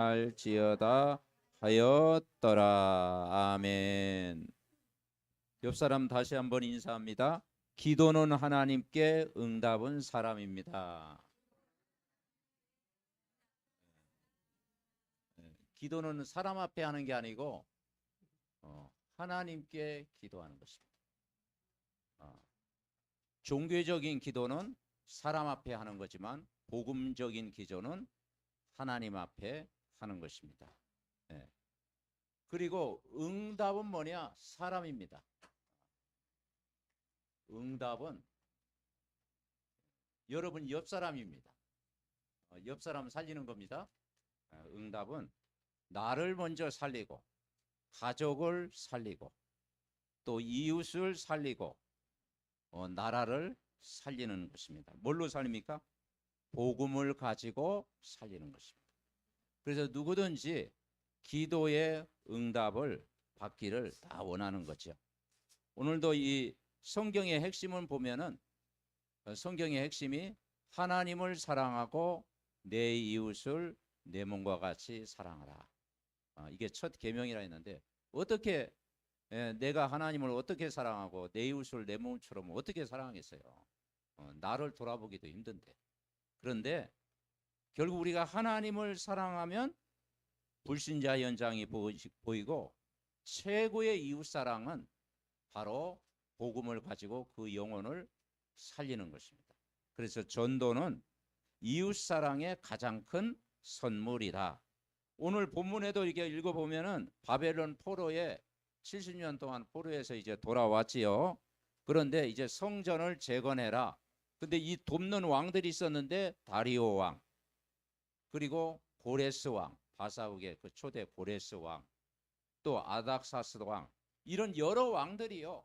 할지어다 하였더라. 아멘. 옆 사람 다시 한번 인사합니다. 기도는 하나님께, 응답은 사람입니다. 기도는 사람 앞에 하는 게 아니고 하나님께 기도하는 것입니다. 종교적인 기도는 사람 앞에 하는 거지만 복음적인 기도는 하나님 앞에 하는 것입니다. 그리고 응답은 뭐냐? 사람입니다. 응답은 여러분 옆 사람입니다. 옆 사람 살리는 겁니다. 응답은 나를 먼저 살리고 가족을 살리고 또 이웃을 살리고 나라를 살리는 것입니다. 뭘로 살립니까? 복음을 가지고 살리는 것입니다. 그래서 누구든지 기도의 응답을 받기를 다 원하는 거죠. 오늘도 이 성경의 핵심을 보면은 성경의 핵심이 하나님을 사랑하고 내 이웃을 내 몸과 같이 사랑하라. 이게 첫 계명이라 했는데 어떻게 내가 하나님을 어떻게 사랑하고 내 이웃을 내 몸처럼 어떻게 사랑하겠어요? 나를 돌아보기도 힘든데. 그런데 결국 우리가 하나님을 사랑하면 불신자 연장이 보이고 최고의 이웃사랑은 바로 복음을 가지고 그 영혼을 살리는 것입니다. 그래서 전도는 이웃사랑의 가장 큰 선물이다. 오늘 본문에도 이렇게 읽어보면은 바벨론 포로에 70년 동안 포로에서 이제 돌아왔지요. 그런데 이제 성전을 재건해라. 근데 이 돕는 왕들이 있었는데 다리오 왕, 그리고 고레스 왕, 바사국의 그 초대 고레스 왕, 또 아닥사스 왕, 이런 여러 왕들이요.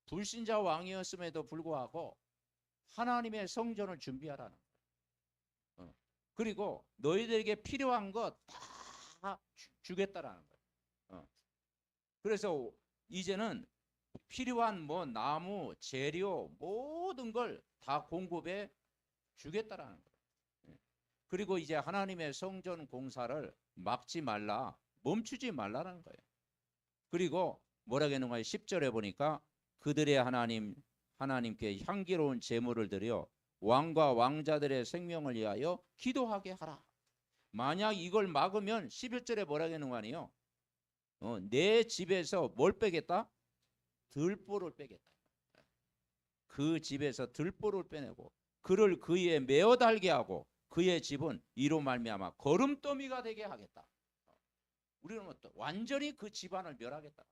불신자 왕이었음에도 불구하고 하나님의 성전을 준비하라는 거예요. 그리고 너희들에게 필요한 것 다 주겠다라는 거예요. 그래서 이제는 필요한 뭐 나무, 재료 모든 걸 다 공급해 주겠다라는 거예요. 그리고 이제 하나님의 성전 공사를 막지 말라, 멈추지 말라라는 거예요. 그리고 뭐라고 하는 거예요? 10절에 보니까 그들의 하나님께 향기로운 제물을 드려 왕과 왕자들의 생명을 위하여 기도하게 하라. 만약 이걸 막으면 11절에 뭐라고 하는 거 아니에요? 내 집에서 뭘 빼겠다? 들보를 빼겠다. 그 집에서 들보를 빼내고 그를 그에 메어 달게 하고 그의 집은 이로 말미암아 거름더미가 되게 하겠다. 우리는 완전히 그 집안을 멸하겠다.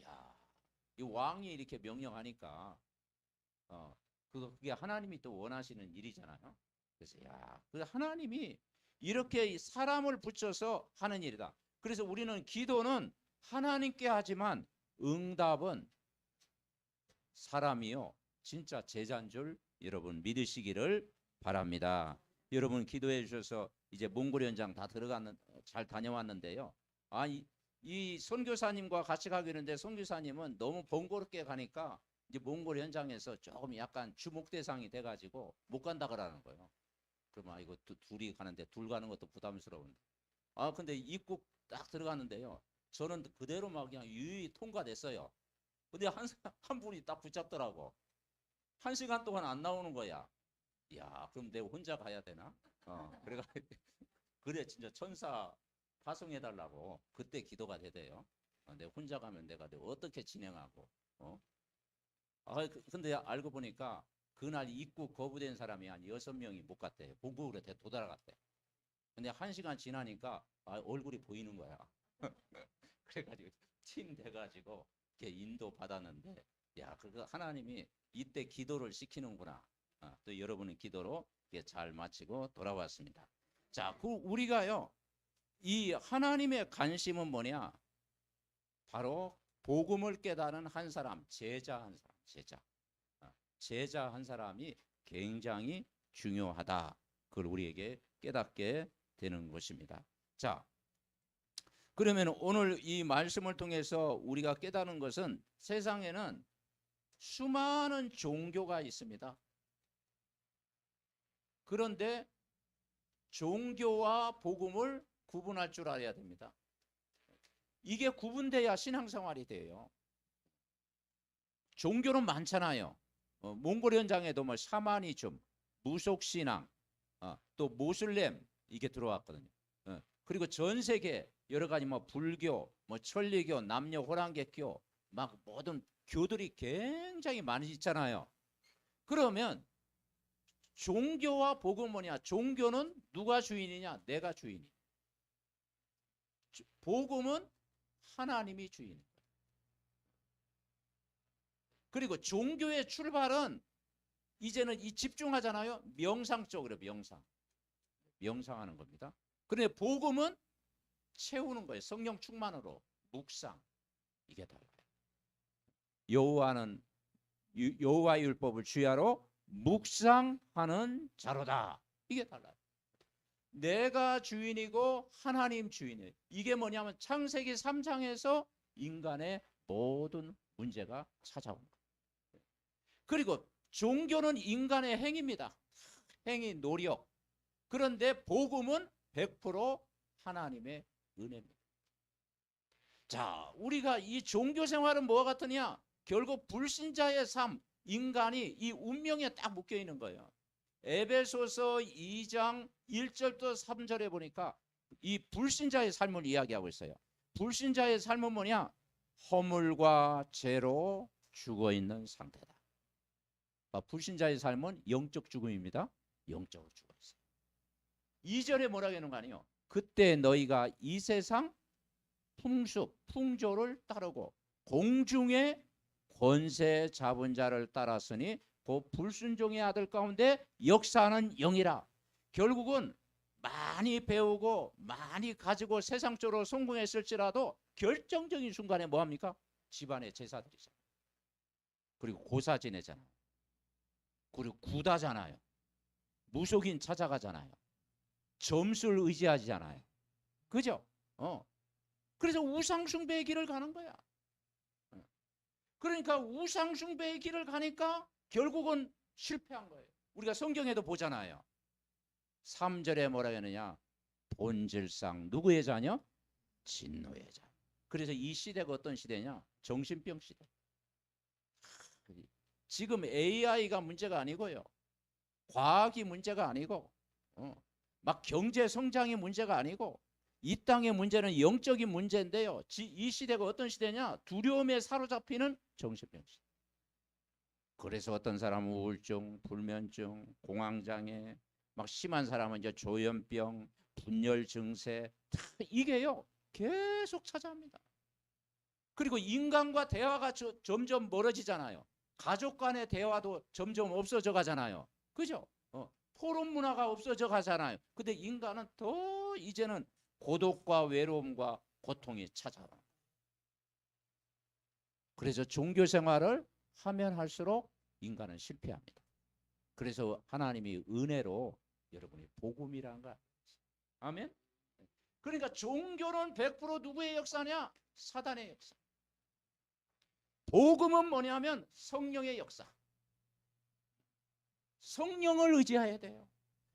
야, 이 왕이 이렇게 명령하니까 그게 하나님이 또 원하시는 일이잖아요. 그래서 그 하나님이 이렇게 사람을 붙여서 하는 일이다. 그래서 우리는 기도는 하나님께 하지만 응답은 사람이요 진짜 제자인 줄 여러분 믿으시기를 바랍니다. 여러분 기도해 주셔서 이제 몽골 현장 다 잘 다녀왔는데요. 이 선교사님과 같이 가기로 했는데 선교사님은 너무 번거롭게 가니까 이제 몽골 현장에서 조금 약간 주목 대상이 돼가지고 못 간다 그러는 거예요. 그러면 이거 둘이 가는데 둘 가는 것도 부담스러운데. 근데 입국 딱 들어갔는데요. 저는 그대로 막 그냥 유유히 통과됐어요. 근데 한 분이 딱 붙잡더라고. 1시간 동안 안 나오는 거야. 야, 그럼 내가 혼자 가야 되나? 그래가 그래 진짜 천사 파송해달라고 그때 기도가 되대요. 내가 혼자 가면 내가 어떻게 진행하고. 근데 알고 보니까 그날 입국 거부된 사람이 한 6명이 못 갔대. 본국으로 되돌아갔대. 근데 1시간 지나니까 얼굴이 보이는 거야. 그래가지고 팀 돼가지고 인도 받았는데 그거 하나님이 이때 기도를 시키는구나. 또 여러분의 기도로 잘 마치고 돌아왔습니다. 자, 우리가요 이 하나님의 관심은 뭐냐? 바로 복음을 깨달은 한 사람, 제자 한 사람, 제자 한 사람이 굉장히 중요하다. 그걸 우리에게 깨닫게 되는 것입니다. 자, 그러면 오늘 이 말씀을 통해서 우리가 깨닫는 것은 세상에는 수많은 종교가 있습니다. 그런데 종교와 복음을 구분할 줄 알아야 됩니다. 이게 구분돼야 신앙생활이 돼요. 종교는 많잖아요. 몽골 현장에도 뭐 샤머니즘, 무속신앙, 또 모슬렘 이게 들어왔거든요. 그리고 전 세계 여러 가지 뭐 불교, 뭐 천리교, 남녀 호랑객교 막 모든 교들이 굉장히 많이 있잖아요. 그러면 종교와 복음은 뭐냐? 종교는 누가 주인이냐? 내가 주인이. 복음은 하나님이 주인이에요. 그리고 종교의 출발은 이제는 이 집중하잖아요. 명상 쪽으로 명상하는 겁니다. 그런데 복음은 채우는 거예요. 성령 충만으로 묵상. 이게 달라요. 여호와의 율법을 주야로 묵상하는 자로다. 이게 달라요. 내가 주인이고 하나님 주인이에요. 이게 뭐냐면 창세기 3장에서 인간의 모든 문제가 찾아온 거예요. 그리고 종교는 인간의 행위입니다. 행위, 노력. 그런데 복음은 100% 하나님의 은혜입니다. 자, 우리가 이 종교 생활은 뭐와 같으냐? 결국 불신자의 삶, 인간이 이 운명에 딱 묶여 있는 거예요. 에베소서 2장 1절부터 3절에 보니까 이 불신자의 삶을 이야기하고 있어요. 불신자의 삶은 뭐냐? 허물과 죄로 죽어 있는 상태다. 불신자의 삶은 영적 죽음입니다. 영적으로 죽어 있어요. 2절에 뭐라고 하는 거 아니에요? 그때 너희가 이 세상 풍습, 풍조를 따르고 공중의 권세 잡은 자를 따랐으니 그 불순종의 아들 가운데 역사하는 영이라. 결국은 많이 배우고 많이 가지고 세상적으로 성공했을지라도 결정적인 순간에 뭐합니까? 집안의 제사들이잖아요. 그리고 고사 지내잖아요. 그리고 구다잖아요. 무속인 찾아가잖아요. 점수를 의지하잖아요. 그죠? 그래서 우상숭배의 길을 가는 거야. 그러니까 우상숭배의 길을 가니까 결국은 실패한 거예요. 우리가 성경에도 보잖아요. 3절에 뭐라고 하느냐? 본질상 누구의 자녀? 진노의 자. 그래서 이 시대가 어떤 시대냐? 정신병 시대. 지금 AI가 문제가 아니고요. 과학이 문제가 아니고 막 경제 성장이 문제가 아니고 이 땅의 문제는 영적인 문제인데요. 이 시대가 어떤 시대냐? 두려움에 사로잡히는 정신병 시대. 그래서 어떤 사람은 우울증, 불면증, 공황장애, 막 심한 사람은 이제 조현병, 분열 증세, 이게요 계속 찾아옵니다. 그리고 인간과 대화가 점점 멀어지잖아요. 가족 간의 대화도 점점 없어져 가잖아요. 그죠? 토론 문화가 없어져 가잖아요. 근데 인간은 더 이제는 고독과 외로움과 고통이 찾아와요. 그래서 종교 생활을 하면 할수록 인간은 실패합니다. 그래서 하나님이 은혜로 여러분이 복음이라는 거. 아멘. 그러니까 종교는 100% 누구의 역사냐? 사단의 역사. 복음은 뭐냐면 성령의 역사. 성령을 의지해야 돼요.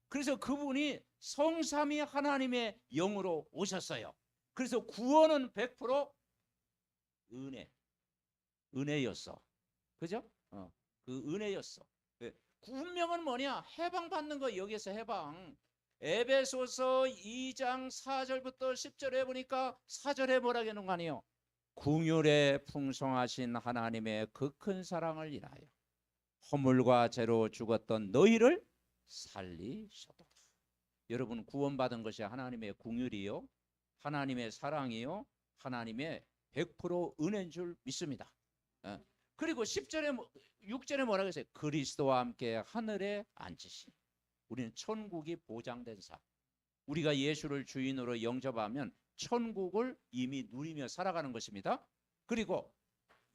그래서 그분이 성삼위 하나님의 영으로 오셨어요. 그래서 구원은 100% 은혜였어. 그죠? 그 은혜였어. 운명은 뭐냐? 해방받는 거. 여기서 해방. 에베소서 2장 4절부터 10절에 보니까 4절에 뭐라고 하는 거 아니에요? 긍휼에 풍성하신 하나님의 그 큰 사랑을 인하여 허물과 죄로 죽었던 너희를 살리셨도다. 여러분 구원받은 것이 하나님의 긍휼이요, 하나님의 사랑이요, 하나님의 100% 은혜인 줄 믿습니다. 그리고 10절에 6절에 뭐라고 했어요? 그리스도와 함께 하늘에 앉으신. 우리는 천국이 보장된 삶. 우리가 예수를 주인으로 영접하면 천국을 이미 누리며 살아가는 것입니다. 그리고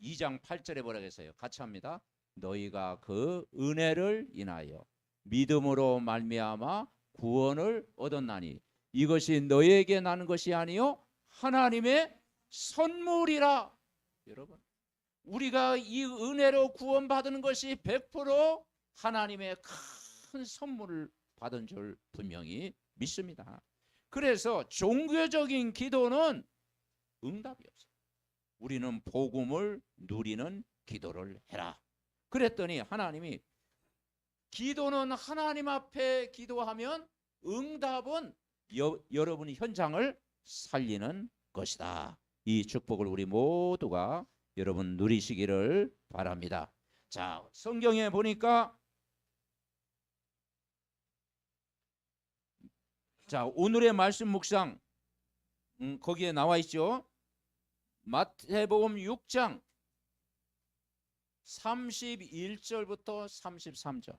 2장 8절에 뭐라고 했어요? 같이 합니다. 너희가 그 은혜를 인하여 믿음으로 말미암아 구원을 얻었나니 이것이 너희에게 나는 것이 아니요 하나님의 선물이라. 여러분, 우리가 이 은혜로 구원받은 것이 100% 하나님의 큰 선물을 받은 줄 분명히 믿습니다. 그래서 종교적인 기도는 응답이 없어요. 우리는 복음을 누리는 기도를 해라. 그랬더니 하나님이 기도는 하나님 앞에 기도하면 응답은 여러분이 현장을 살리는 것이다. 이 축복을 우리 모두가 여러분 누리시기를 바랍니다. 자, 성경에 보니까 자, 오늘의 말씀 묵상 거기에 나와 있죠. 마태복음 6장 31절부터 33절.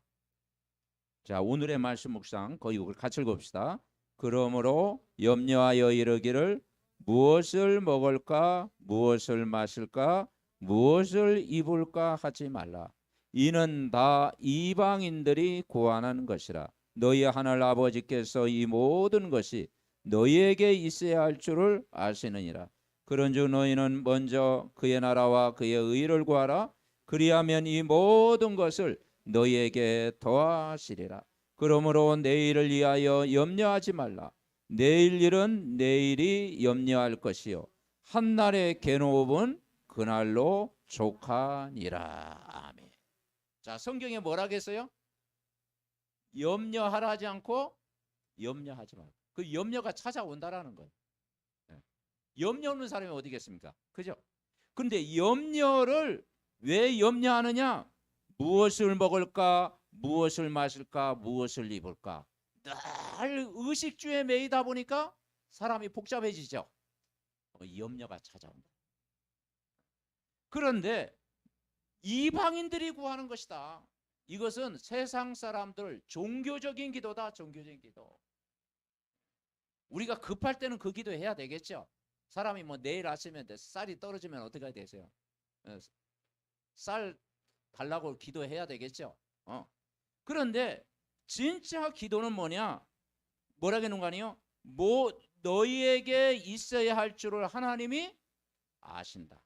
자, 오늘의 말씀 묵상 거기 같이 읽읍시다. 그러므로 염려하여 이르기를 무엇을 먹을까 무엇을 마실까 무엇을 입을까 하지 말라. 이는 다 이방인들이 구하는 것이라. 너희 하늘 아버지께서 이 모든 것이 너희에게 있어야 할 줄을 아시느니라. 그런즉 너희는 먼저 그의 나라와 그의 의를 구하라. 그리하면 이 모든 것을 너희에게 더하시리라. 그러므로 내일을 위하여 염려하지 말라. 내일 일은 내일이 염려할 것이요 한날의 괴로움은 그날로 족하니라. 아멘. 자, 성경에 뭐라겠어요? 염려하라 하지 않고 염려하지 말고. 그 염려가 찾아온다라는 거예요. 염려 없는 사람이 어디겠습니까? 그죠? 근데 염려를 왜 염려하느냐? 무엇을 먹을까? 무엇을 마실까? 무엇을 입을까? 늘 의식주에 매이다 보니까 사람이 복잡해지죠. 염려가 찾아온다. 그런데 이방인들이 구하는 것이다. 이것은 세상 사람들 종교적인 기도다. 종교적인 기도. 우리가 급할 때는 그 기도 해야 되겠죠. 사람이 뭐 내일 아침에 쌀이 떨어지면 어떻게 해야 되세요? 쌀 달라고 기도해야 되겠죠. 그런데 진짜 기도는 뭐냐? 뭐라고 하는 거 아니에요? 뭐 너희에게 있어야 할 줄을 하나님이 아신다.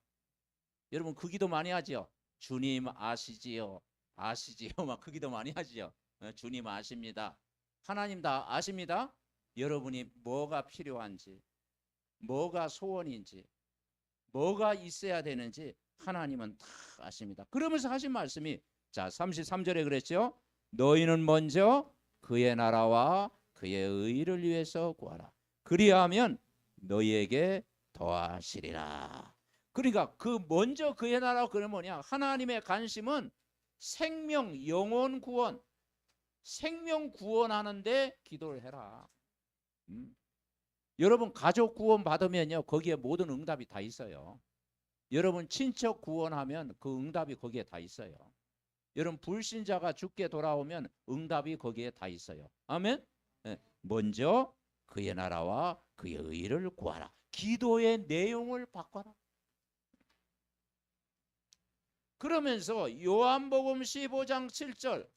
여러분 그 기도 많이 하지요. 주님 아시지요. 아시지요. 막 그 기도 많이 하지요. 주님 아십니다. 하나님 다 아십니다. 여러분이 뭐가 필요한지, 뭐가 소원인지, 뭐가 있어야 되는지 하나님은 다 아십니다. 그러면서 하신 말씀이 자 33절에 그랬죠. 너희는 먼저 그의 나라와 그의 의를 위해서 구하라. 그리하면 너희에게 더하시리라. 그러니까 그 먼저 그의 나라와 그는 뭐냐? 하나님의 관심은 생명, 영혼 구원, 생명 구원하는데 기도를 해라. 여러분 가족 구원 받으면요 거기에 모든 응답이 다 있어요. 여러분 친척 구원하면 그 응답이 거기에 다 있어요. 여러분 불신자가 죽게 돌아오면 응답이 거기에 다 있어요. 아멘. 먼저 그의 나라와 그의 의를 구하라. 기도의 내용을 바꿔라. 그러면서 요한복음 15장 7절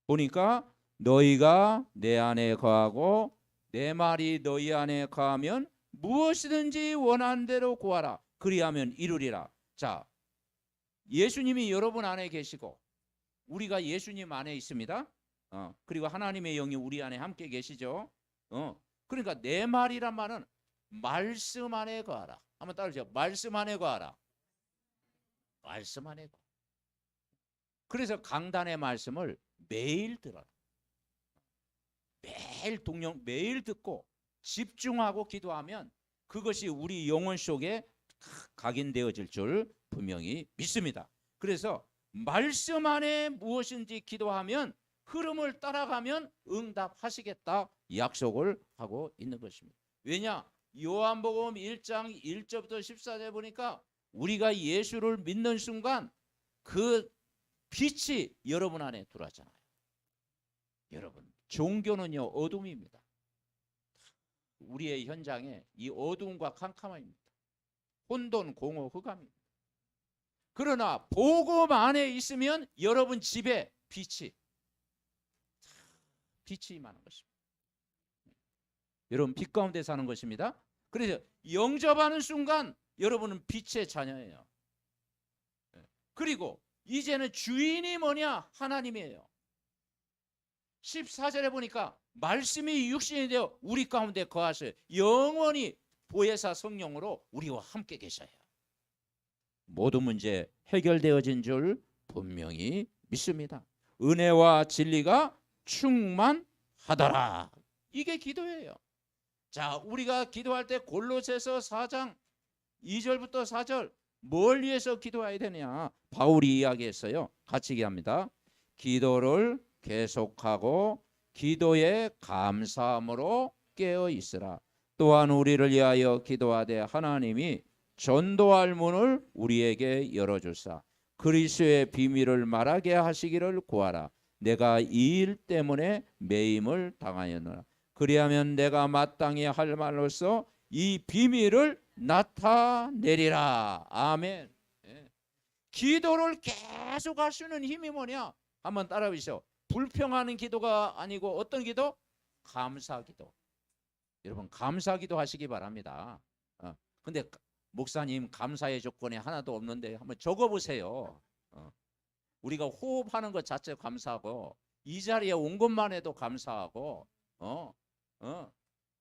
보니까 너희가 내 안에 거하고 내 말이 너희 안에 거하면 무엇이든지 원하는 대로 구하라. 그리하면 이루리라. 자, 예수님이 여러분 안에 계시고 우리가 예수님 안에 있습니다. 그리고 하나님의 영이 우리 안에 함께 계시죠. 그러니까 내 말이란 말은 말씀 안에 거하라. 한번 따라하죠. 말씀 안에 거하라. 말씀 안에 거. 그래서 강단의 말씀을 매일 들어라. 매일 듣고 집중하고 기도하면 그것이 우리 영혼 속에 각인되어질 줄 분명히 믿습니다. 그래서 말씀 안에 무엇인지 기도하면 흐름을 따라가면 응답하시겠다 약속을 하고 있는 것입니다. 왜냐? 요한복음 1장 1절부터 14절 보니까 우리가 예수를 믿는 순간 그 빛이 여러분 안에 들어왔잖아요. 여러분 종교는요 어둠입니다. 우리의 현장에 이 어둠과 캄캄함입니다. 혼돈, 공허, 흑암입니다. 그러나 복음 안에 있으면 여러분 집에 빛이 임하는 것입니다. 여러분 빛 가운데 사는 것입니다. 그래서 영접하는 순간 여러분은 빛의 자녀예요. 그리고 이제는 주인이 뭐냐? 하나님이에요. 14절에 보니까 말씀이 육신이 되어 우리 가운데 거하셔 영원히 보혜사 성령으로 우리와 함께 계셔요. 모든 문제 해결되어진 줄 분명히 믿습니다. 은혜와 진리가 충만하더라. 이게 기도예요. 자, 우리가 기도할 때 골로새서 4장 2절부터 4절 뭘 위해서 기도해야 되냐? 바울이 이야기했어요. 같이 얘기합니다. 기도를 계속하고 기도에 감사함으로 깨어 있으라. 또한 우리를 위하여 기도하되 하나님이 전도할 문을 우리에게 열어주사 그리스도의 비밀을 말하게 하시기를 구하라. 내가 이 일 때문에 매임을 당하였노라. 그리하면 내가 마땅히 할 말로서 이 비밀을 나타내리라. 아멘. 예. 기도를 계속 할 수 있는 힘이 뭐냐? 한번 따라 보시죠. 불평하는 기도가 아니고 어떤 기도? 감사 기도. 여러분 감사 기도 하시기 바랍니다. 근데 목사님 감사의 조건이 하나도 없는데 한번 적어보세요. 우리가 호흡하는 것 자체 감사하고 이 자리에 온 것만 해도 감사하고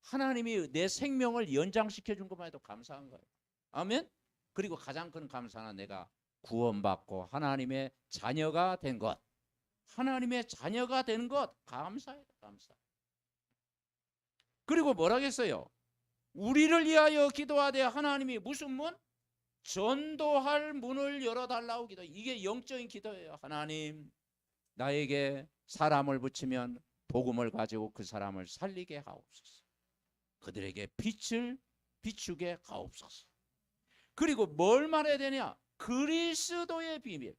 하나님이 내 생명을 연장시켜 준 것만 해도 감사한 거예요. 아멘. 그리고 가장 큰 감사는 내가 구원받고 하나님의 자녀가 된 것. 하나님의 자녀가 된 것 감사해요. 감사. 그리고 뭐라겠어요? 우리를 위하여 기도하되 하나님이 무슨 문? 전도할 문을 열어달라고 기도. 이게 영적인 기도예요. 하나님 나에게 사람을 붙이면 복음을 가지고 그 사람을 살리게 하옵소서. 그들에게 빛을 비추게 하옵소서. 그리고 뭘 말해야 되냐? 그리스도의 비밀.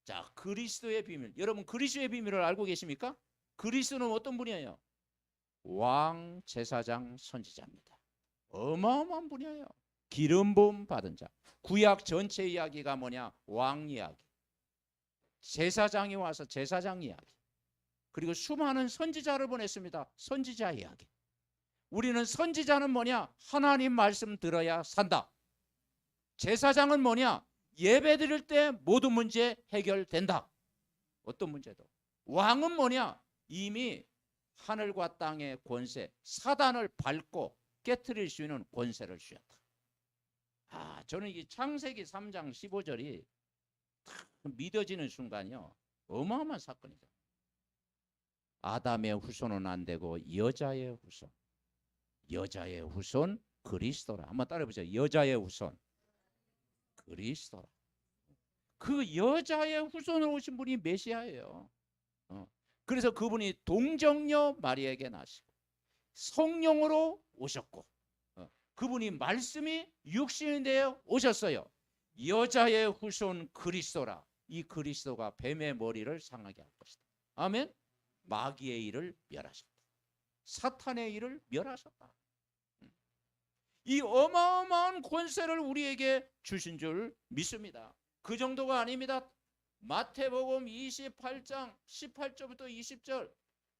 자, 그리스도의 비밀. 여러분 그리스도의 비밀을 알고 계십니까? 그리스도는 어떤 분이에요? 왕, 제사장, 선지자입니다. 어마어마한 분이에요. 기름 부음 받은 자. 구약 전체 이야기가 뭐냐? 왕 이야기. 제사장이 와서 제사장 이야기. 그리고 수많은 선지자를 보냈습니다. 선지자 이야기. 우리는 선지자는 뭐냐? 하나님 말씀 들어야 산다. 제사장은 뭐냐? 예배 드릴 때 모든 문제 해결된다. 어떤 문제도. 왕은 뭐냐? 이미 하늘과 땅의 권세, 사단을 밟고 깨트릴 수 있는 권세를 주었다. 저는 이 창세기 3장 15절이 믿어지는 순간이요. 어마어마한 사건이죠. 아담의 후손은 안 되고 여자의 후손. 여자의 후손 그리스도라. 한번 따라해보세요. 여자의 후손 그리스도라. 그 여자의 후손으로 오신 분이 메시아예요. 그래서 그분이 동정녀 마리에게 나시고 성령으로 오셨고 그분이 말씀이 육신이 되어 오셨어요. 여자의 후손 그리스도라. 이 그리스도가 뱀의 머리를 상하게 할 것이다. 아멘. 마귀의 일을 멸하셨다. 사탄의 일을 멸하셨다. 이 어마어마한 권세를 우리에게 주신 줄 믿습니다. 그 정도가 아닙니다. 마태복음 28장 18절부터 20절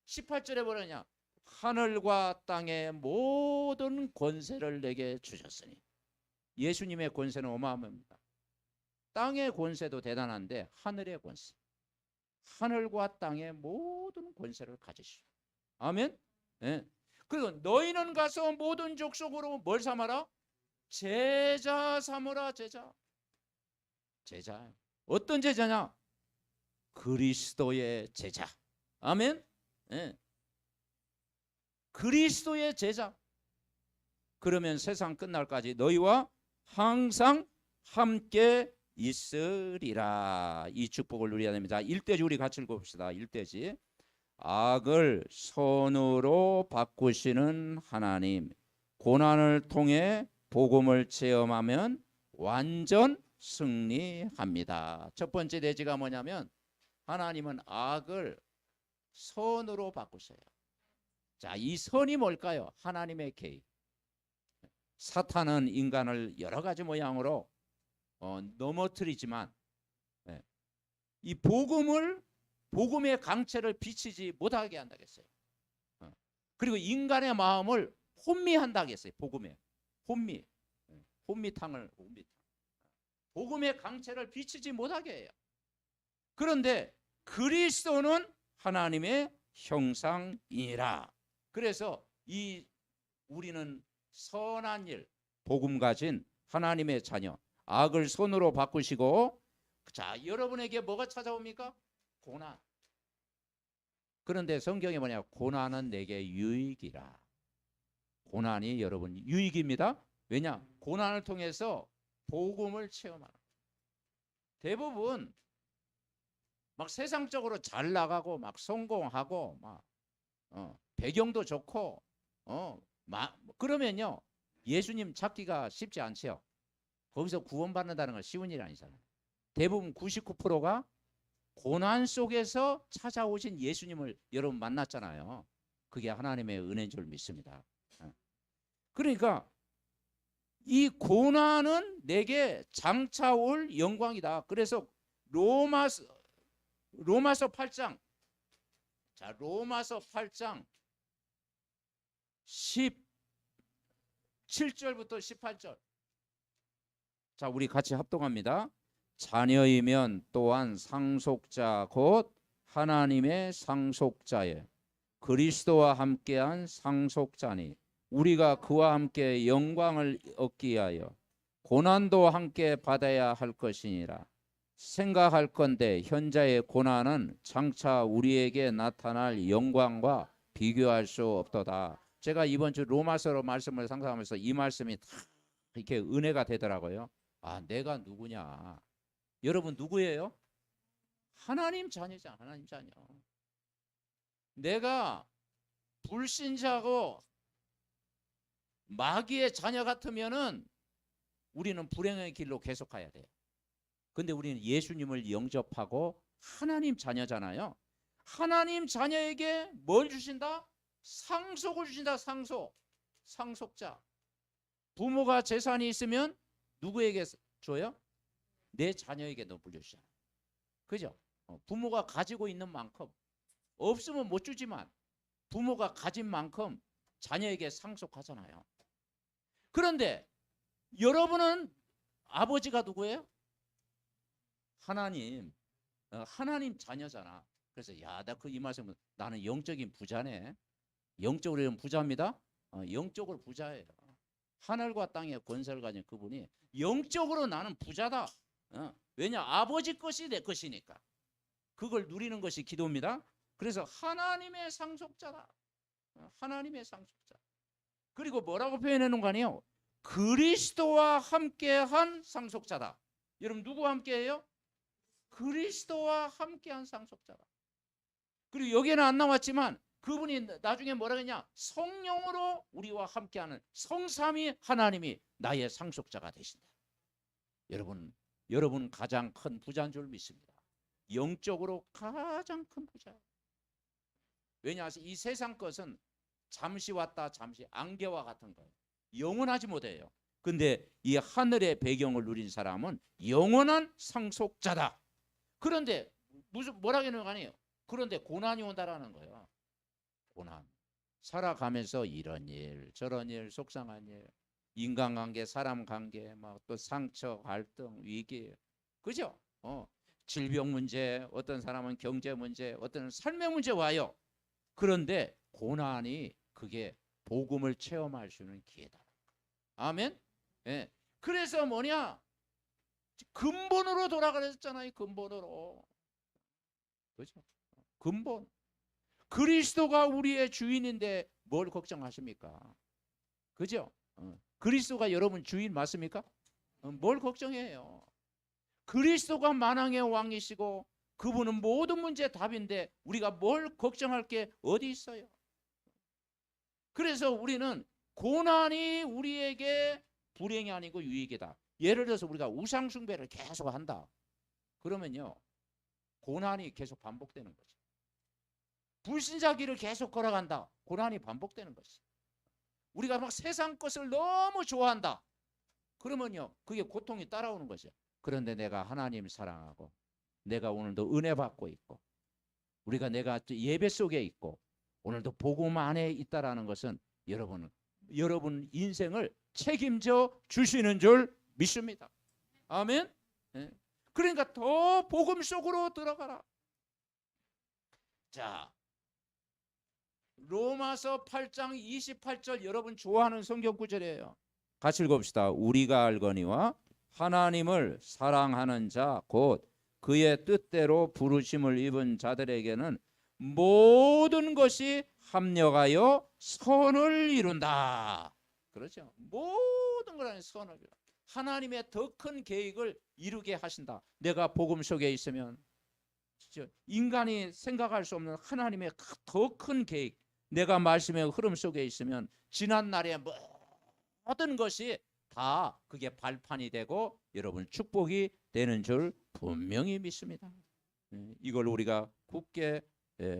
18절에 뭐라냐? 하늘과 땅의 모든 권세를 내게 주셨으니. 예수님의 권세는 어마어마합니다. 땅의 권세도 대단한데 하늘의 권세. 하늘과 땅의 모든 권세를 가지시오. 아멘. 네. 그리고 너희는 가서 모든 족속으로 뭘 삼아라? 제자 삼으라. 제자. 제자. 어떤 제자냐? 그리스도의 제자. 아멘. 네. 그리스도의 제자. 그러면 세상 끝날까지 너희와 항상 함께 있으리라. 이 축복을 누려야 됩니다. 1대지 우리 같이 읽어봅시다. 1대지. 악을 선으로 바꾸시는 하나님. 고난을 통해 복음을 체험하면 완전 승리합니다. 첫 번째 대지가 뭐냐면 하나님은 악을 선으로 바꾸셔요. 자, 이 선이 뭘까요? 하나님의 계획. 사탄은 인간을 여러 가지 모양으로 넘어뜨리지만 이 복음의 강체를 비치지 못하게 한다겠어요. 그리고 인간의 마음을 혼미한다겠어요. 복음에 혼미탕. 복음의 강체를 비치지 못하게 해요. 그런데 그리스도는 하나님의 형상이니라. 그래서 우리는 선한 일, 복음 가진 하나님의 자녀, 악을 선으로 바꾸시고, 자, 여러분에게 뭐가 찾아옵니까? 고난. 그런데 성경에 뭐냐? 고난은 내게 유익이라. 고난이 여러분 유익입니다. 왜냐? 고난을 통해서 복음을 체험하는. 대부분 막 세상적으로 잘 나가고 막 성공하고 막 배경도 좋고 그러면요 예수님 찾기가 쉽지 않죠. 거기서 구원받는다는 건 쉬운 일이 아니잖아요. 대부분 99%가 고난 속에서 찾아오신 예수님을 여러분 만났잖아요. 그게 하나님의 은혜인 줄 믿습니다. 그러니까 이 고난은 내게 장차 올 영광이다. 그래서 로마서 8장, 자, 로마서 8장 17절부터 18절. 자, 우리 같이 합독합니다. 자녀이면 또한 상속자 곧 하나님의 상속자에 그리스도와 함께한 상속자니 우리가 그와 함께 영광을 얻기 위하여 고난도 함께 받아야 할 것이니라. 생각할 건대 현자의 고난은 장차 우리에게 나타날 영광과 비교할 수 없도다. 제가 이번 주 로마서로 말씀을 상상하면서 이 말씀이 다 이렇게 은혜가 되더라고요. 아, 내가 누구냐? 여러분 누구예요? 하나님 자녀잖아. 하나님 자녀. 내가 불신자고 마귀의 자녀 같으면은 우리는 불행의 길로 계속 가야 돼요. 근데 우리는 예수님을 영접하고 하나님 자녀잖아요. 하나님 자녀에게 뭘 주신다? 상속을 주신다. 상속자. 부모가 재산이 있으면 누구에게 줘요? 내 자녀에게 물려주잖아. 그죠? 부모가 가지고 있는 만큼, 없으면 못 주지만 부모가 가진 만큼 자녀에게 상속하잖아요. 그런데 여러분은 아버지가 누구예요? 하나님 자녀잖아. 그래서 야, 나 이 말씀은 나는 영적인 부자네. 영적으로 부자입니다. 영적으로 부자예요. 하늘과 땅의 권세를 가진 그분이 영적으로 나는 부자다. 왜냐? 아버지 것이 내 것이니까. 그걸 누리는 것이 기도입니다. 그래서 하나님의 상속자다. 하나님의 상속자. 그리고 뭐라고 표현해 놓은 거 아니에요? 그리스도와 함께한 상속자다. 여러분 누구와 함께해요? 그리스도와 함께한 상속자다. 그리고 여기에는 안 나왔지만 그분이 나중에 뭐라 했냐? 성령으로 우리와 함께하는 성삼위 하나님이 나의 상속자가 되신다. 여러분 가장 큰 부자인 줄 믿습니다. 영적으로 가장 큰 부자. 왜냐하면 이 세상 것은 잠시 왔다 잠시 안개와 같은 거예요. 영원하지 못해요. 근데 이 하늘의 배경을 누린 사람은 영원한 상속자다. 그런데 뭐라고 하는 거 아니에요? 그런데 고난이 온다라는 거예요. 고난. 살아가면서 이런 일, 저런 일, 속상한 일, 인간관계, 사람관계, 막 또 상처, 갈등, 위기, 그죠? 질병 문제, 어떤 사람은 경제 문제, 어떤 삶의 문제 와요. 그런데 고난이 그게 복음을 체험할 수 있는 기회다. 아멘. 예. 그래서 뭐냐? 근본으로 돌아가랬잖아요. 근본으로. 그죠? 근본. 그리스도가 우리의 주인인데 뭘 걱정하십니까? 그죠? 그리스도가 여러분 주인 맞습니까? 뭘 걱정해요? 그리스도가 만왕의 왕이시고 그분은 모든 문제의 답인데 우리가 뭘 걱정할 게 어디 있어요? 그래서 우리는 고난이 우리에게 불행이 아니고 유익이다. 예를 들어서 우리가 우상 숭배를 계속 한다. 그러면요. 고난이 계속 반복되는 거죠. 불신자 길을 계속 걸어간다. 고난이 반복되는 것이. 우리가 막 세상 것을 너무 좋아한다. 그러면요. 그게 고통이 따라오는 거죠. 그런데 내가 하나님 사랑하고 내가 오늘도 은혜 받고 있고 내가 예배 속에 있고 오늘도 복음 안에 있다라는 것은 여러분 인생을 책임져 주시는 줄 믿습니다. 아멘. 네. 그러니까 더 복음 속으로 들어가라. 자, 로마서 8장 28절 여러분 좋아하는 성경 구절이에요. 같이 읽어봅시다. 우리가 알거니와 하나님을 사랑하는 자 곧 그의 뜻대로 부르심을 입은 자들에게는 모든 것이 합력하여 선을 이룬다. 그렇죠. 모든 걸 선을 이룬다. 하나님의 더 큰 계획을 이루게 하신다. 내가 복음 속에 있으면 인간이 생각할 수 없는 하나님의 더 큰 계획, 내가 말씀의 흐름 속에 있으면 지난 날의 모든 것이 다 그게 발판이 되고 여러분 축복이 되는 줄 분명히 믿습니다. 이걸 우리가 굳게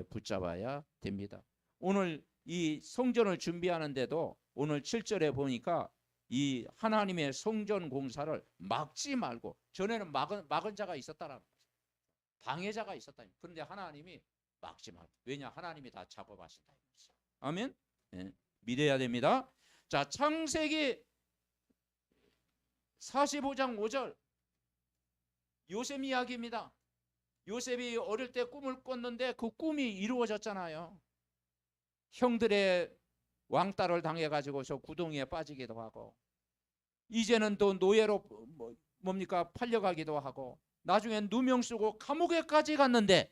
붙잡아야 됩니다. 오늘 이 성전을 준비하는데도 오늘 7절에 보니까 이 하나님의 성전 공사를 막지 말고, 전에는 막은 자가 있었다라는 거죠. 방해자가 있었다. 그런데 하나님이 막지 말고, 왜냐 하나님이 다 작업하신다. 아멘. 믿어야 됩니다. 자, 창세기 45장 5절 요셉 이야기입니다. 요셉이 어릴 때 꿈을 꿨는데 그 꿈이 이루어졌잖아요. 형들의 왕따를 당해가지고 저 구덩이에 빠지기도 하고, 이제는 또 노예로 뭡니까 팔려가기도 하고, 나중엔 누명 쓰고 감옥에까지 갔는데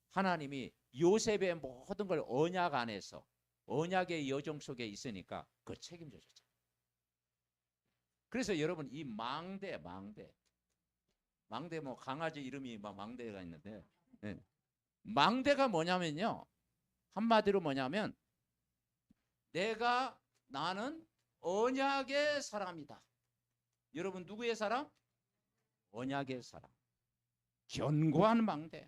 하나님이 요셉의 모든 걸 언약 안에서, 언약의 여정 속에 있으니까 그걸 책임져 줬잖아요. 그래서 여러분 이 망대 뭐 강아지 이름이 막 망대가 있는데, 망대가 뭐냐면요, 한마디로 뭐냐면 나는 언약의 사람이다. 여러분 누구의 사람? 언약의 사람. 견고한 망대.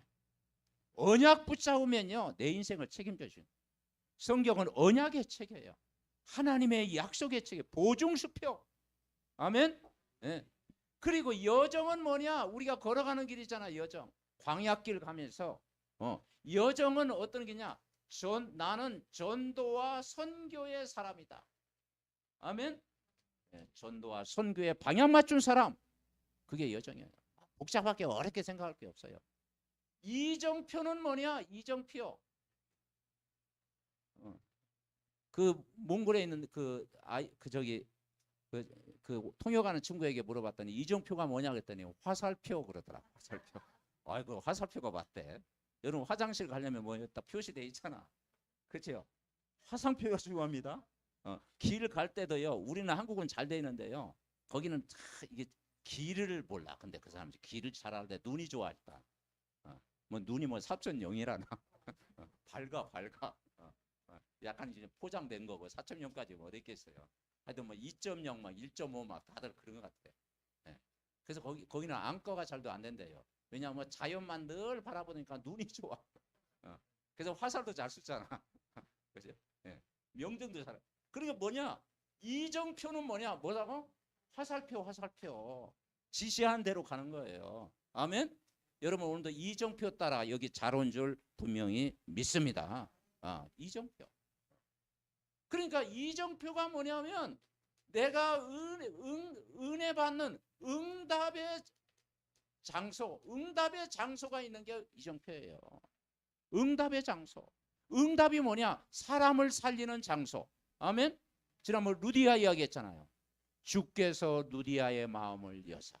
언약 붙잡으면요 내 인생을 책임져 주는. 성경은 언약의 책이에요. 하나님의 약속의 책이에요. 보증수표. 아멘. 그리고 여정은 뭐냐? 우리가 걸어가는 길이잖아. 여정. 광야길 가면서 여정은 어떤 길이냐? 나는 전도와 선교의 사람이다. 아멘. 전도와 선교의 방향 맞춘 사람. 그게 여정이에요. 복잡하게 어렵게 생각할 게 없어요. 이정표는 뭐냐? 이정표. 그 몽골에 있는 그 통역하는 친구에게 물어봤더니 이정표가 뭐냐 그랬더니 화살표 그러더라. 화살표. 아이고 화살표가 맞대. 여러분 화장실 가려면 뭐 딱 표시돼 있잖아. 그렇죠? 화살표가 중요합니다. 길 갈 때도요. 우리는 한국은 잘 돼 있는데요. 거기는 이게 길을 몰라. 근데 그 사람들이 길을 잘 알때 눈이 좋아 일단. 뭐 눈이 뭐 4.0이라나 밝아. 약간 이제 포장된 거고 4.0까지 뭐 어딨겠어요. 하여튼 뭐 2.0 막 1.5 막 다들 그런 것 같아. 그래서 거기는 안과가 잘도 안 된대요. 왜냐하면 뭐 자연만 늘 바라보니까 눈이 좋아. 그래서 화살도 잘 쏘잖아. 그죠? 명등도 잘. 그러니까 뭐냐? 이정표는 뭐라고? 화살표. 지시한 대로 가는 거예요. 아멘. 여러분 오늘도 이정표 따라 여기 잘 온 줄 분명히 믿습니다. 이정표. 그러니까 이정표가 뭐냐면 내가 은혜 받는 응답의 장소가 있는 게 이정표예요. 응답의 장소. 응답이 뭐냐? 사람을 살리는 장소. 아멘. 지난번 루디아 이야기했잖아요. 주께서 루디아의 마음을 여사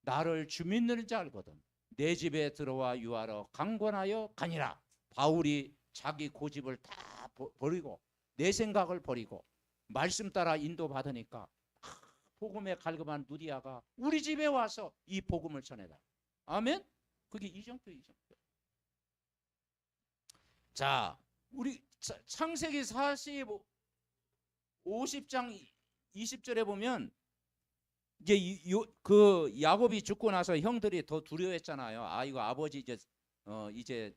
나를 주 믿는 자 알거든 내 집에 들어와 유하러 강권하여 가니라. 바울이 자기 고집을 다 버리고 내 생각을 버리고 말씀 따라 인도받으니까 복음에 갈급한 누디아가 우리 집에 와서 이 복음을 전해다. 아멘. 그게 이정표. 자, 우리 창세기 50장 20절에 보면 이제 그 야곱이 죽고 나서 형들이 더 두려워했잖아요. 이거 아버지 이제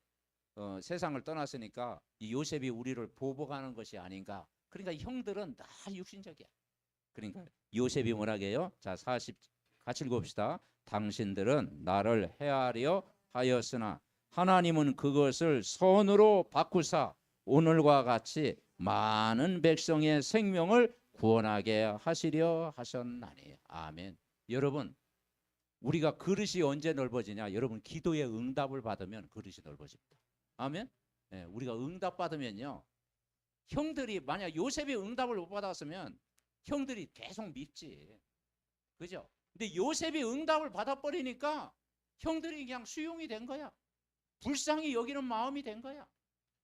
세상을 떠났으니까 이 요셉이 우리를 보복하는 것이 아닌가. 그러니까 형들은 다 육신적이야. 그러니까 요셉이 뭐라고 해요? 자, 40 같이 읽어봅시다. 당신들은 나를 헤아려 하였으나 하나님은 그것을 선으로 바꾸사 오늘과 같이 많은 백성의 생명을 구원하게 하시려 하셨나니. 아멘. 여러분 우리가 그릇이 언제 넓어지냐? 여러분 기도의 응답을 받으면 그릇이 넓어집니다. 아멘. 예, 우리가 응답 받으면요, 형들이 만약 요셉이 응답을 못 받았으면 형들이 계속 밉지, 그죠? 근데 요셉이 응답을 받아버리니까 형들이 그냥 수용이 된 거야. 불쌍히 여기는 마음이 된 거야.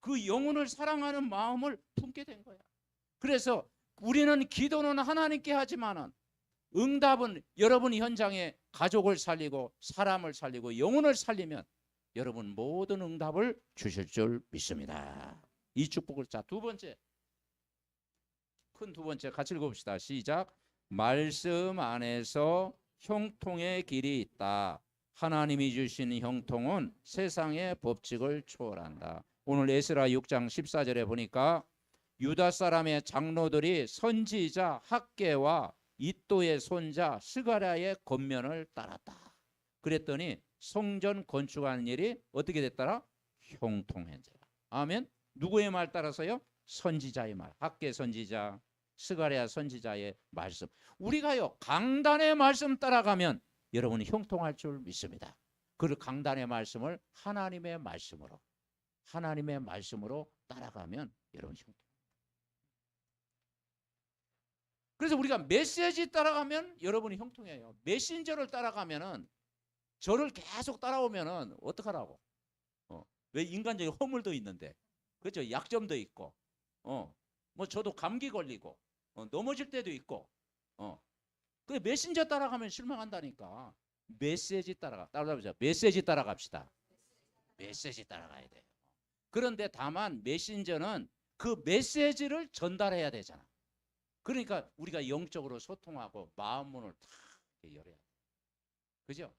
그 영혼을 사랑하는 마음을 품게 된 거야. 그래서 우리는 기도는 하나님께 하지만은 응답은 여러분 현장에 가족을 살리고 사람을 살리고 영혼을 살리면 여러분 모든 응답을 주실 줄 믿습니다. 이 축복을. 자, 두 번째, 큰 두 번째 같이 읽어봅시다. 시작. 말씀 안에서 형통의 길이 있다. 하나님이 주신 형통은 세상의 법칙을 초월한다. 오늘 에스라 6장 14절에 보니까 유다 사람의 장로들이 선지자 학개와 이또의 손자 스가랴의 겉면을 따랐다. 그랬더니 성전 건축하는 일이 어떻게 됐더라? 형통해져라. 아멘. 누구의 말 따라서요? 선지자의 말. 학개 선지자, 스가랴 선지자의 말씀. 우리가요 강단의 말씀 따라가면 여러분이 형통할 줄 믿습니다. 그 강단의 말씀을 하나님의 말씀으로 따라가면 여러분 형통. 그래서 우리가 메시지 따라가면 여러분이 형통해요. 메신저를 따라가면은 저를 계속 따라오면은 어떡하라고? 왜 인간적인 허물도 있는데, 그렇죠? 약점도 있고, 뭐 저도 감기 걸리고, 넘어질 때도 있고, 그 메신저 따라가면 실망한다니까. 메시지 따라가보자. 메시지 따라갑시다. 메시지 따라가야 돼요. 그런데 다만 메신저는 그 메시지를 전달해야 되잖아. 그러니까 우리가 영적으로 소통하고 마음 문을 탁 열어야 돼. 그죠?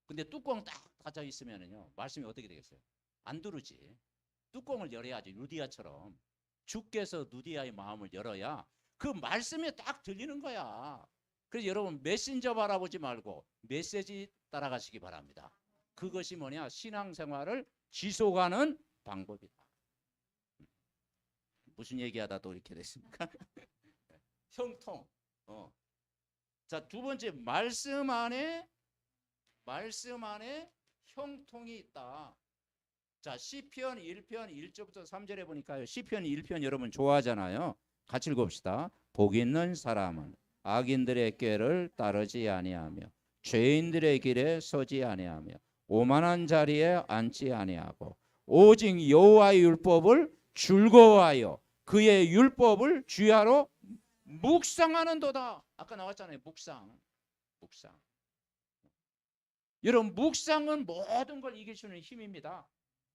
근데 뚜껑 딱 닫혀 있으면은요, 말씀이 어떻게 되겠어요? 안 들으지. 뚜껑을 열어야지. 루디아처럼 주께서 루디아의 마음을 열어야 그 말씀이 딱 들리는 거야. 그래서 여러분 메신저 바라보지 말고 메시지 따라가시기 바랍니다. 그것이 뭐냐? 신앙생활을 지속하는 방법이다. 무슨 얘기하다 또 이렇게 됐습니까? 형통. 자, 두 번째, 말씀 안에 형통이 있다. 자, 시편 1편 1절부터 3절에 보니까요. 시편 1편 여러분 좋아하잖아요. 같이 읽읍시다. 복 있는 사람은 악인들의 꾀를 따르지 아니하며 죄인들의 길에 서지 아니하며 오만한 자리에 앉지 아니하고 오직 여호와의 율법을 즐거워하여 그의 율법을 주야로 묵상하는도다. 아까 나왔잖아요. 묵상. 여러분 묵상은 모든 걸 이길 수 있는 힘입니다.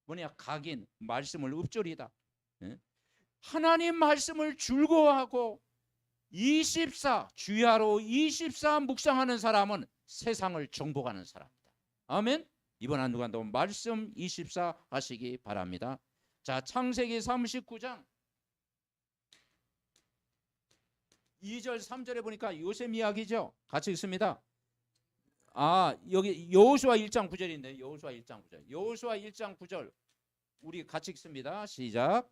뭐냐? 각인, 말씀을 읊조리다. 하나님 말씀을 즐거워하고 24 주야로 24 묵상하는 사람은 세상을 정복하는 사람입니다. 아멘. 이번 한 주간도 말씀 24 하시기 바랍니다. 자, 창세기 39장 2절 3절에 보니까 요셉 이야기죠. 같이 읽습니다. 여기 여호수아 1장 9절인데 여호수아 1장 9절 우리 같이 읽습니다. 시작.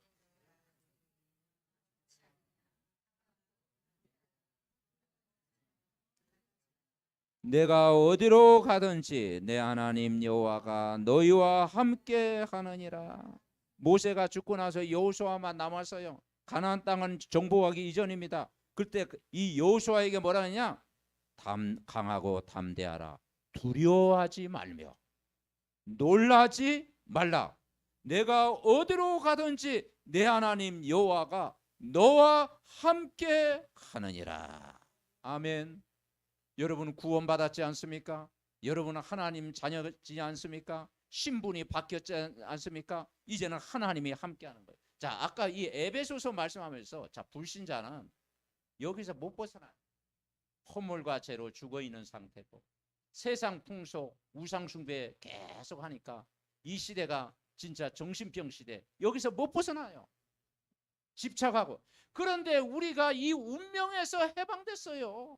내가 어디로 가든지 내 하나님 여호와가 너희와 함께 하느니라. 모세가 죽고 나서 여호수아만 남았어요. 가나안 땅은 정복하기 이전입니다. 그때 이 여호수아에게 뭐라 하냐? 강하고 담대하라. 두려워하지 말며 놀라지 말라. 내가 어디로 가든지 내 하나님 여호와가 너와 함께 하느니라. 아멘. 여러분 구원받았지 않습니까? 여러분은 하나님 자녀지 않습니까? 신분이 바뀌었지 않습니까? 이제는 하나님이 함께하는 거예요. 자, 아까 이 에베소서 말씀하면서 자, 불신자는 여기서 못 벗어나요. 허물과 죄로 죽어있는 상태고 세상 풍속, 우상 숭배 계속 하니까 이 시대가 진짜 정신병 시대. 여기서 못 벗어나요. 집착하고. 그런데 우리가 이 운명에서 해방됐어요.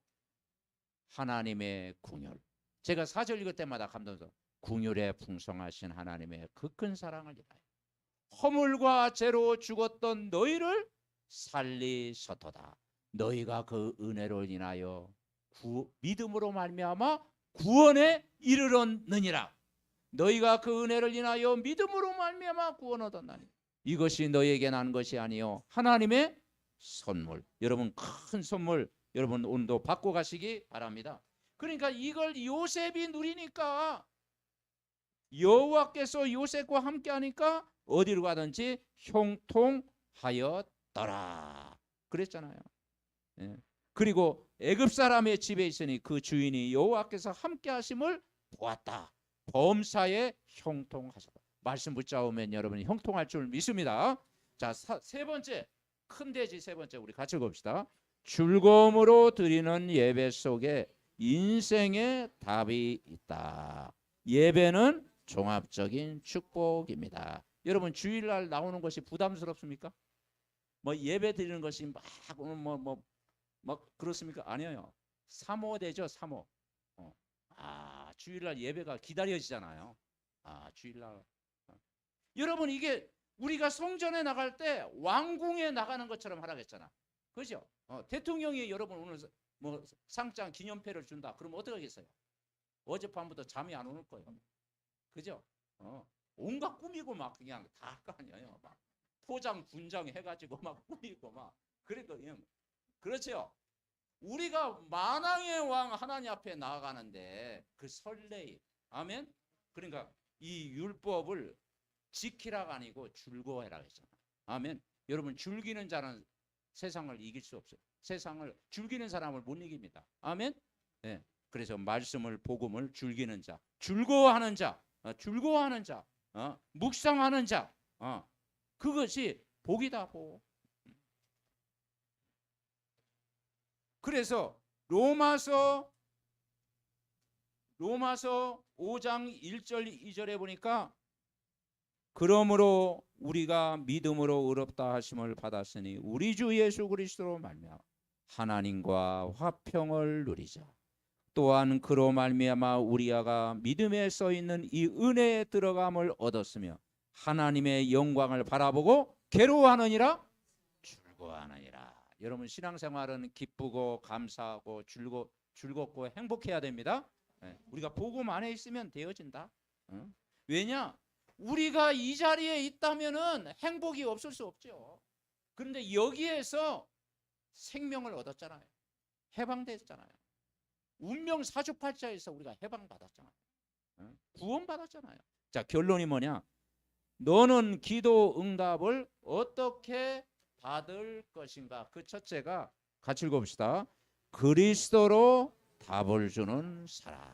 하나님의 궁율. 제가 4절 읽을 때마다 감동해서 궁율에 풍성하신 하나님의 그 큰 사랑을 인하여 허물과 죄로 죽었던 너희를 살리셨도다. 너희가 그 은혜로 인하여 믿음으로 말미암아 구원에 이르렀느니라. 너희가 그 은혜를 인하여 믿음으로 말미암아 구원 얻었나니 이것이 너희에게 난 것이 아니요 하나님의 선물. 여러분 큰 선물 여러분 오늘도 받고 가시기 바랍니다. 그러니까 이걸 요셉이 누리니까 여호와께서 요셉과 함께 하니까 어디로 가든지 형통하였더라 그랬잖아요. 예. 그리고 애굽 사람의 집에 있으니 그 주인이 여호와께서 함께 하심을 보았다. 범사에 형통하셨다. 말씀 붙잡으면 여러분이 형통할 줄 믿습니다. 자, 세 번째 큰 돼지 세 번째 우리 같이 봅시다. 즐거움으로 드리는 예배 속에 인생의 답이 있다. 예배는 종합적인 축복입니다. 여러분 주일날 나오는 것이 부담스럽습니까? 뭐 예배 드리는 것이 막 그렇습니까? 아니에요. 사모되죠, 사모. 주일날 예배가 기다려지잖아요. 주일날. 여러분 이게 우리가 성전에 나갈 때 왕궁에 나가는 것처럼 하라겠잖아. 그죠? 대통령이 여러분 오늘 뭐 상장 기념패를 준다. 그럼 어떻게 하겠어요? 어젯밤부터 잠이 안 오는 거예요. 그죠? 온갖 꾸미고 막 그냥 다 할 거 아니에요. 막 포장 분장 해가지고 막 꾸미고 막 그러니까 그렇죠. 우리가 만왕의 왕 하나님 앞에 나아가는데 그 설레임, 아멘. 그러니까 이 율법을 지키라가 아니고 즐거워해라 했잖아. 아멘. 여러분 즐기는 자는 세상을 이길 수 없어요. 세상을 즐기는 사람을 못 이깁니다. 아멘. 네. 그래서 말씀을 복음을 즐기는 자, 즐거워하는 자, 즐거워하는 자, 묵상하는 자, 그것이 복이다 복. 그래서 로마서 5장 1절 2절에 보니까 그러므로 우리가 믿음으로 의롭다 하심을 받았으니 우리 주 예수 그리스도로 말미암아 하나님과 화평을 누리자. 또한 그로 말미암아 우리가 믿음에 써 있는 이 은혜에 들어감을 얻었으며 하나님의 영광을 바라보고 괴로워하느니라 즐거워하느니라. 여러분 신앙생활은 기쁘고 감사하고 즐겁고 행복해야 됩니다. 우리가 복음 안에 있으면 되어진다. 왜냐? 우리가 이 자리에 있다면은 행복이 없을 수 없죠. 그런데 여기에서 생명을 얻었잖아요. 해방됐잖아요. 운명 사주팔자에서 우리가 해방받았잖아요. 구원받았잖아요. 자, 결론이 뭐냐? 너는 기도 응답을 어떻게 받을 것인가? 그 첫째가 같이 읽어봅시다. 그리스도로 답을 주는 사람.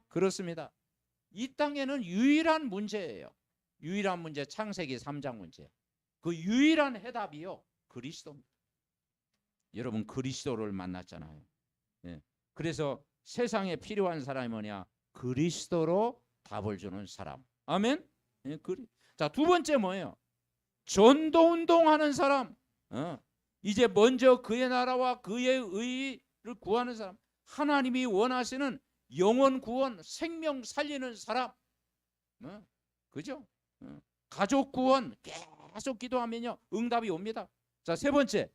그렇습니다. 이 땅에는 유일한 문제예요. 유일한 문제, 창세기 3장 문제. 그 유일한 해답이요, 그리스도입니다. 여러분 그리스도를 만났잖아요. 그래서 세상에 필요한 사람이 뭐냐? 그리스도로 답을 주는 사람. 아멘. 자, 두 번째 뭐예요? 전도운동하는 사람. 이제 먼저 그의 나라와 그의 의를 구하는 사람. 하나님이 원하시는 영혼 구원, 생명 살리는 사람. 그죠? 가족 구원 계속 기도하면요 응답이 옵니다. 자, 세 번째,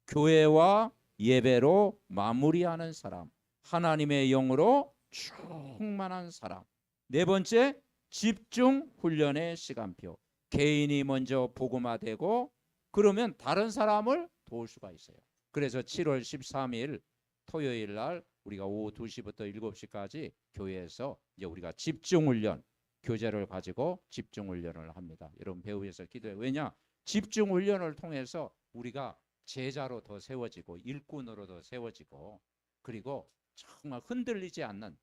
교회와 예배로 마무리하는 사람. 하나님의 영으로 충만한 사람. 네 번째, 집중 훈련의 시간표. 개인이 먼저 복음화되고 그러면 다른 사람을 도울 수가 있어요. 그래서 7월 13일 토요일 날 우리가 오후 2시부터 7시까지 교회에서 이제 우리가 집중 훈련, 교재를 가지고 집중 훈련을 합니다. 여러분 배우셔서 기도해. 왜냐? 집중 훈련을 통해서 우리가 제자로 더 세워지고 일꾼으로 더 세워지고 그리고 정말 흔들리지 않는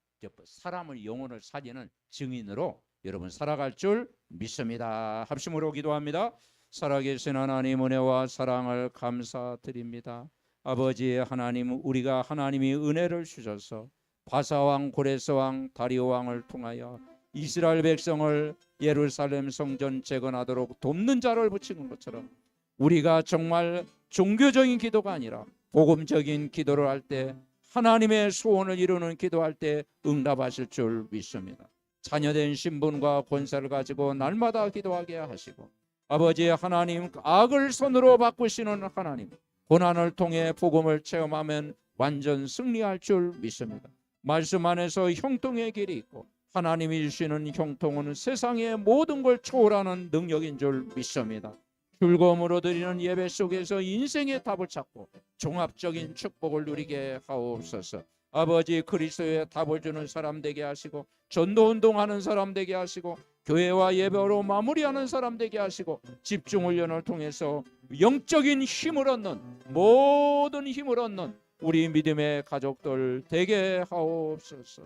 사람을 영혼을 살리는 증인으로 여러분 살아갈 줄 믿습니다. 합심으로 기도합니다. 살아계신 하나님 은혜와 사랑을 감사드립니다. 아버지 하나님, 우리가 하나님이 은혜를 주셔서 바사왕, 고레스왕, 다리오왕을 통하여 이스라엘 백성을 예루살렘 성전 재건하도록 돕는 자를 붙이는 것처럼 우리가 정말 종교적인 기도가 아니라 복음적인 기도를 할 때 하나님의 소원을 이루는 기도할 때 응답하실 줄 믿습니다. 자녀된 신분과 권세를 가지고 날마다 기도하게 하시고 아버지 하나님, 악을 손으로 바꾸시는 하나님, 고난을 통해 복음을 체험하면 완전 승리할 줄 믿습니다. 말씀 안에서 형통의 길이 있고 하나님이 주시는 형통은 세상의 모든 걸 초월하는 능력인 줄 믿습니다. 즐거움으로 드리는 예배 속에서 인생의 답을 찾고 종합적인 축복을 누리게 하옵소서. 아버지, 그리스도의 답을 주는 사람 되게 하시고 전도운동하는 사람 되게 하시고 교회와 예배로 마무리하는 사람 되게 하시고 집중훈련을 통해서 영적인 힘을 얻는, 모든 힘을 얻는 우리 믿음의 가족들 되게 하옵소서.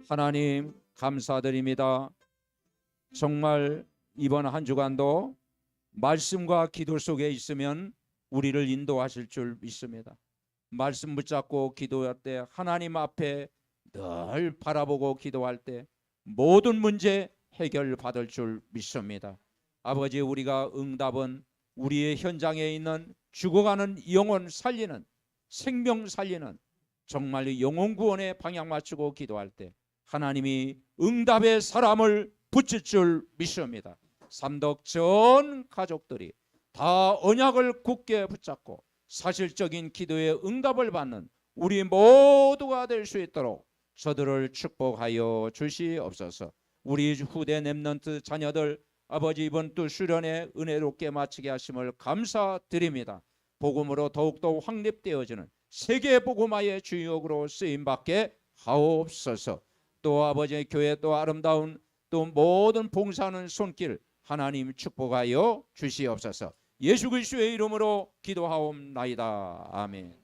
하나님 감사드립니다. 정말 이번 한 주간도 말씀과 기도 속에 있으면 우리를 인도하실 줄 믿습니다. 말씀 붙잡고 기도할 때, 하나님 앞에 늘 바라보고 기도할 때 모든 문제 해결받을 줄 믿습니다. 아버지, 우리가 응답은 우리의 현장에 있는 죽어가는 영혼 살리는, 생명 살리는 정말 영혼 구원에 방향 맞추고 기도할 때 하나님이 응답의 사람을 붙일 줄 믿습니다. 삼덕 전 가족들이 다 언약을 굳게 붙잡고 사실적인 기도의 응답을 받는 우리 모두가 될 수 있도록 저들을 축복하여 주시옵소서. 우리 후대 렘넌트 자녀들 아버지, 이번 또 수련회 은혜롭게 마치게 하심을 감사드립니다. 복음으로 더욱더 확립되어지는 세계 복음화의 주역으로 쓰임받게 하옵소서. 또 아버지, 교회 또 아름다운 또 모든 봉사하는 손길 하나님 축복하여 주시옵소서. 예수 그리스도의 이름으로 기도하옵나이다. 아멘.